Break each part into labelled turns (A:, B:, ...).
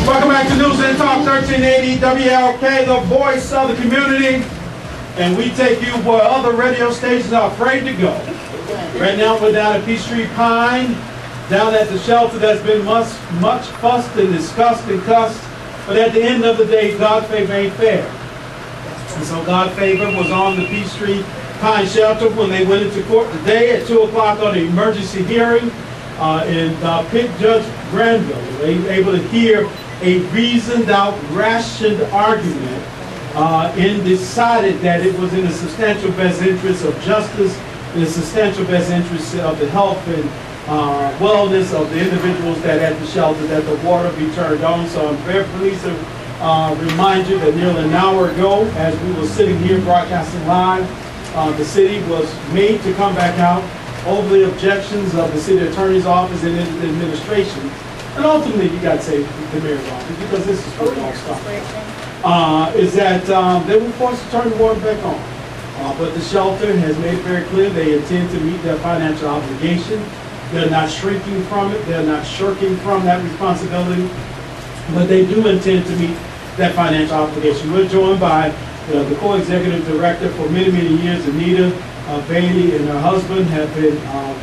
A: Welcome back to News and Talk 1380 WLK, the voice of the community. And we take you where other radio stations are afraid to go. Right now we're down at Peachtree Pine, down at the shelter that's been much fussed and discussed and cussed. But at the end of the day, God's favor ain't fair. And so God's favor was on the Peachtree Pine shelter when they went into court today at 2 o'clock on the emergency hearing. And Pitt Judge Granville was able to hear a reasoned out, rationed argument and decided that it was in the substantial best interest of justice, in the substantial best interest of the health and wellness of the individuals that at the shelter that the water be turned on. So I'm very pleased to remind you that nearly an hour ago, as we were sitting here broadcasting live, the city was made to come back out over the objections of the city attorney's office and the administration. And ultimately, you got to say the mayor's office, because this is where it all starts. Is that they were forced to turn the water back on. But the shelter has made it very clear they intend to meet their financial obligation. They're not shrinking from it. They're not shirking from that responsibility. But they do intend to meet that financial obligation. We're joined by the co-executive director for many, many years, Anita Beaty, and her husband have been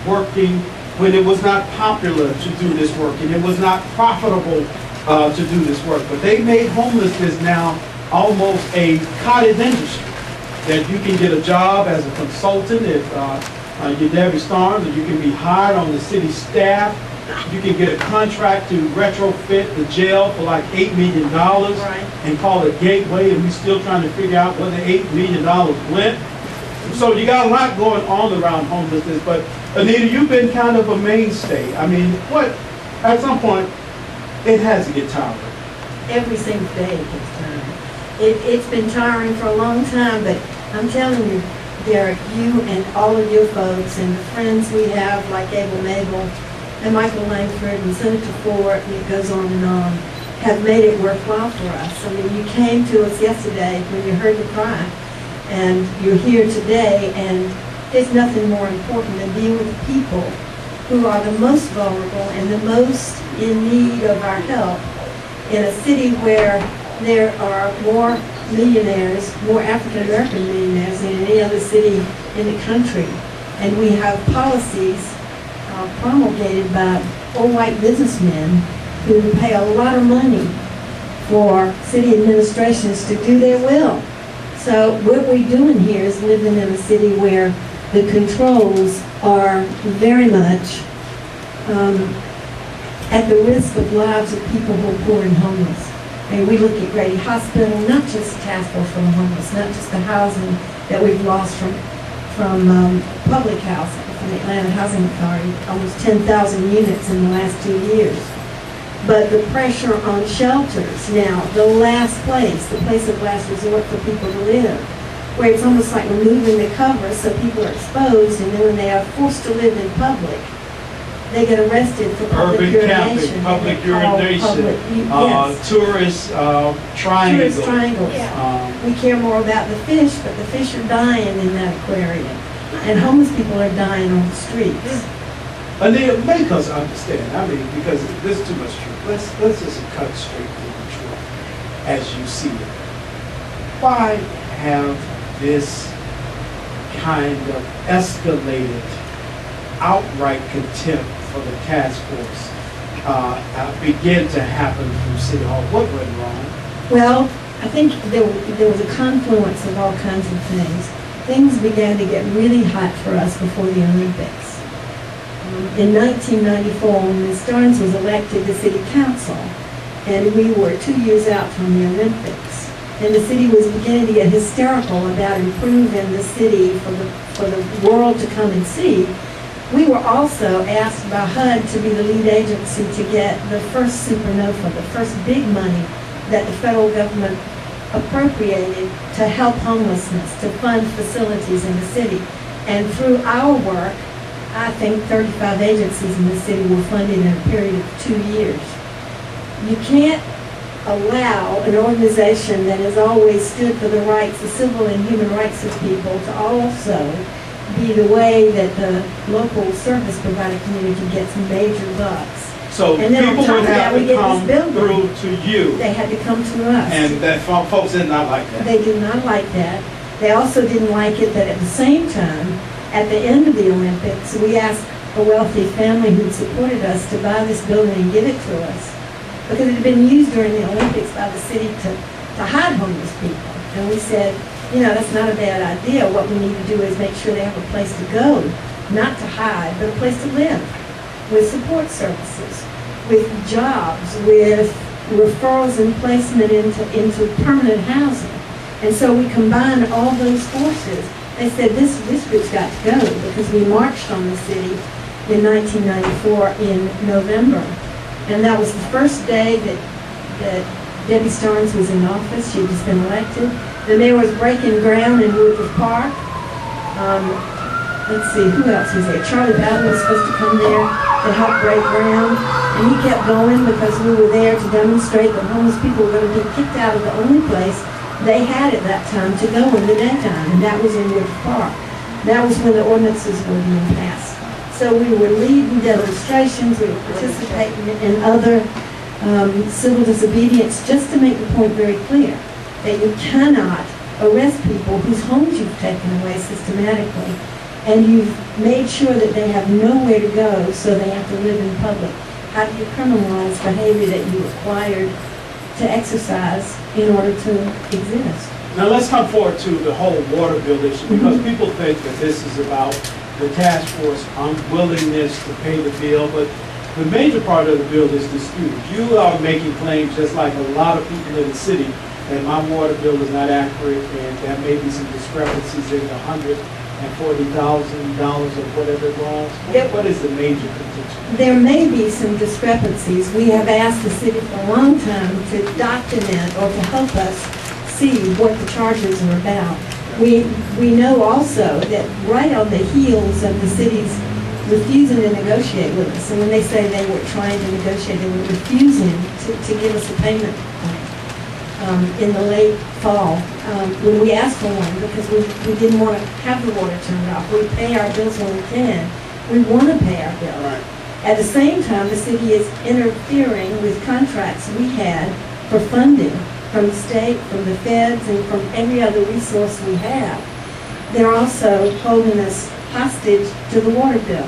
A: working when it was not popular to do this work and it was not profitable to do this work. But they made homelessness now almost a cottage industry, that you can get a job as a consultant if you're Debbie Starnes, or you can be hired on the city staff. You can get a contract to retrofit the jail for like $8 million and call it Gateway, and we're still trying to figure out where the $8 million went. So you got a lot going on around homelessness, but Anita, you've been kind of a mainstay. I mean, at some point, it has to get tiring.
B: Every single day it gets tiring. It's been tiring for a long time, but I'm telling you, Derek, you and all of your folks and the friends we have, like Abel Mabel and Michael Langford and Senator Ford, and it goes on, have made it worthwhile for us. I mean, you came to us yesterday when you heard the cry, and you're here today, and there's nothing more important than being with the people who are the most vulnerable and the most in need of our help in a city where there are more millionaires, more African American millionaires than any other city in the country. And we have policies promulgated by old white businessmen who pay a lot of money for city administrations to do their will. So what we're doing here is living in a city where the controls are very much at the risk of lives of people who are poor and homeless. And we look at Grady Hospital, not just the task force for the homeless, not just the housing that we've lost from public housing, from the Atlanta Housing Authority, almost 10,000 units in the last 2 years. But the pressure on shelters now, the last place, the place of last resort for people to live, where it's almost like removing the cover so people are exposed, and then when they are forced to live in public, they get arrested for public urination.
A: Public urination,
B: yes.
A: Tourist triangle.
B: Tourist triangles. We care more about the fish, but the fish are dying in that aquarium. And homeless people are dying on the streets.
A: Anita, make us understand. I mean, because there's too much truth. Let's just cut straight to the truth as you see it. Why have this kind of escalated outright contempt for the task force begin to happen from City Hall? What went wrong?
B: Well, I think there was a confluence of all kinds of things. Things began to get really hot for us before the Olympics. In 1994, when Ms. Starnes was elected to City Council, and we were 2 years out from the Olympics, and the city was beginning to get hysterical about improving the city for the world to come and see, we were also asked by HUD to be the lead agency to get the first supernova, the first big money that the federal government appropriated to help homelessness, to fund facilities in the city. And through our work, I think 35 agencies in the city were funded in a period of 2 years. You can't allow an organization that has always stood for the rights, the civil and human rights of people, to also be the way that the local service provider community gets major bucks.
A: So
B: And then on
A: people
B: top
A: would
B: of that,
A: have
B: we
A: to
B: get
A: come
B: this building.
A: through to you,
B: They had to come to us.
A: and that folks did not like that.
B: They did not like that. They also didn't like it that at the same time, at the end of the Olympics, we asked a wealthy family who'd supported us to buy this building and give it to us. Because it had been used during the Olympics by the city to hide homeless people. And we said, you know, that's not a bad idea. What we need to do is make sure they have a place to go, not to hide, but a place to live, with support services, with jobs, with referrals and placement into permanent housing. And so we combined all those forces. They said, this group's got to go, because we marched on the city in 1994 in November. And that was the first day that Debbie Starnes was in office. She had just been elected. The mayor was breaking ground in Woodruff Park. Let's see, who else was there? Charlie Bowden was supposed to come there to help break ground. And he kept going because we were there to demonstrate that homeless people were going to be kicked out of the only place they had at that time to go in the daytime, and that was in Woodruff Park. That was when the ordinances were being passed. So we were leading demonstrations, we were participating in other civil disobedience, just to make the point very clear that you cannot arrest people whose homes you've taken away systematically, and you've made sure that they have nowhere to go, so they have to live in public. How do you criminalize behavior that you required to exercise in order to exist?
A: Now let's come forward to the whole water bill issue, because people think that this is about the task force unwillingness to pay the bill, but the major part of the bill is disputed. You are making claims, just like a lot of people in the city, that my water bill is not accurate, and there may be some discrepancies in the $140,000 or whatever it was. What is the major contention?
B: There may be some discrepancies. We have asked the city for a long time to document or to help us see what the charges are about. We know also that right on the heels of the city's refusing to negotiate with us, and when they say they were trying to negotiate, they were refusing to give us a payment plan in the late fall when we asked for one, because we didn't want to have the water turned off. We pay our bills when we can. We want to pay our bills.
A: Right.
B: At the same time, the city is interfering with contracts we had for funding from the state, from the feds, and from every other resource we have. They're also holding us hostage to the water bill.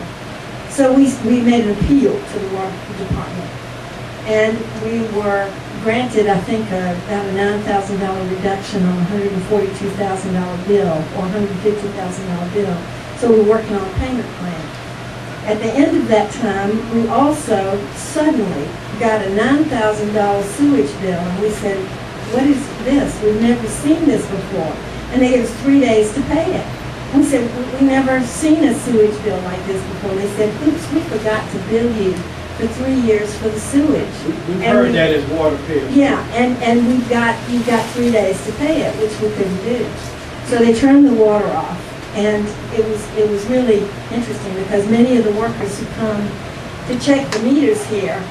B: So we made an appeal to the water department. And we were granted, I think, about a $9,000 reduction on a $142,000 bill, or $150,000 bill. So we're working on a payment plan. At the end of that time, we also suddenly got a $9,000 sewage bill, and we said, what is this? We've never seen this before. And they gave us 3 days to pay it. We said, we never seen a sewage bill like this before. They said, oops, we forgot to bill you for 3 years for the sewage.
A: We've heard that as water bill.
B: Yeah, and you've got 3 days to pay it, which we couldn't do. So they turned the water off. And it was really interesting, because many of the workers who come to check the meters here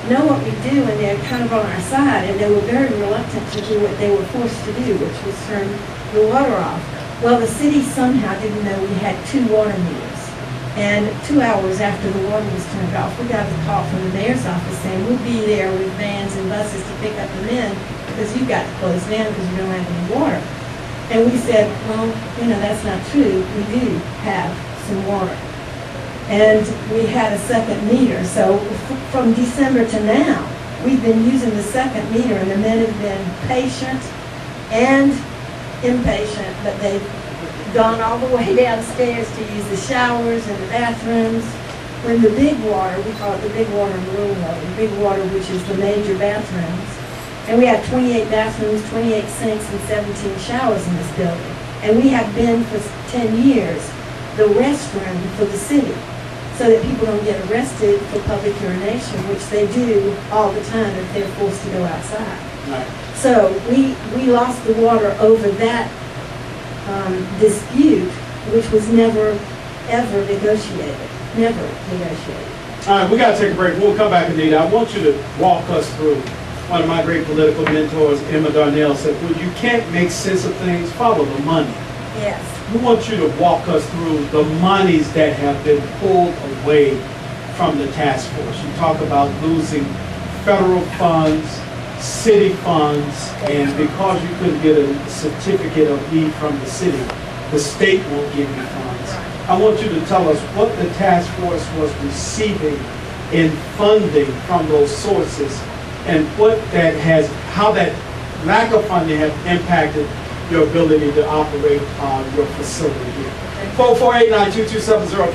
B: know what we do, and they're kind of on our side, and they were very reluctant to do what they were forced to do, which was turn the water off. Well, the city somehow didn't know we had 2 water meters. And 2 hours after the water was turned off, we got a call from the mayor's office saying, we'll be there with vans and buses to pick up the men, because you've got to close down because you don't have any water. And we said, well, you know, that's not true. We do have some water. And we had a second meter. So from December to now, we've been using the second meter, and the men have been patient and impatient, but they've gone all the way downstairs to use the showers and the bathrooms. When the big water, we call it the big water and the little water, the big water, which is the major bathrooms, and we have 28 bathrooms, 28 sinks, and 17 showers in this building. And we have been for 10 years the restroom for the city, so that people don't get arrested for public urination, which they do all the time if they're forced to go outside.
A: Right.
B: So we lost the water over that dispute, which was never, ever negotiated. Never negotiated.
A: All right, we got to take a break. We'll come back, Anita. I want you to walk us through. One of my great political mentors, Emma Darnell, said, when you can't make sense of things, follow the money.
B: Yes.
A: We want you to walk us through the monies that have been pulled away from the task force. You talk about losing federal funds, city funds, and because you couldn't get a certificate of need from the city, the state won't give you funds. I want you to tell us what the task force was receiving in funding from those sources and what that has, how that lack of funding has impacted your ability to operate your facility here. 448-92270.